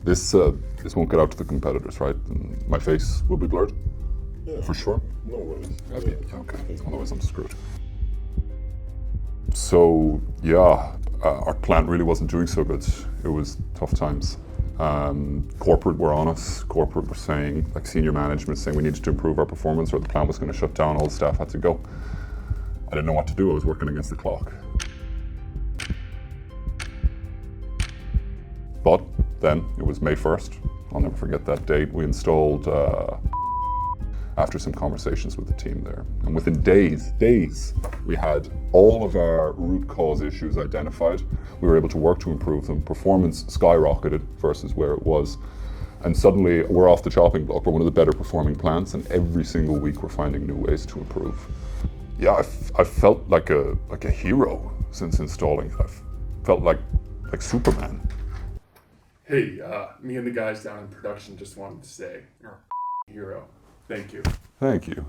This won't get out to the competitors, right? And my face will be blurred? Yeah, For sure? no worries. Okay, otherwise I'm screwed. So yeah, our plant really wasn't doing so good. It was tough times. Corporate were on us. Corporate were saying, like senior management saying we needed to improve our performance or the plant was going to shut down, all the staff had to go. I didn't know what to do, I was working against the clock. But then, it was May 1st, I'll never forget that date, we installed, after some conversations with the team there. And within days, we had all of our root cause issues identified. We were able to work to improve them. Performance skyrocketed versus where it was. And suddenly, we're off the chopping block. We're one of the better performing plants, and every single week we're finding new ways to improve. Yeah, I felt like a hero since installing. I felt like Superman. Hey, me and the guys down in production just wanted to say you're a hero. Thank you. Thank you.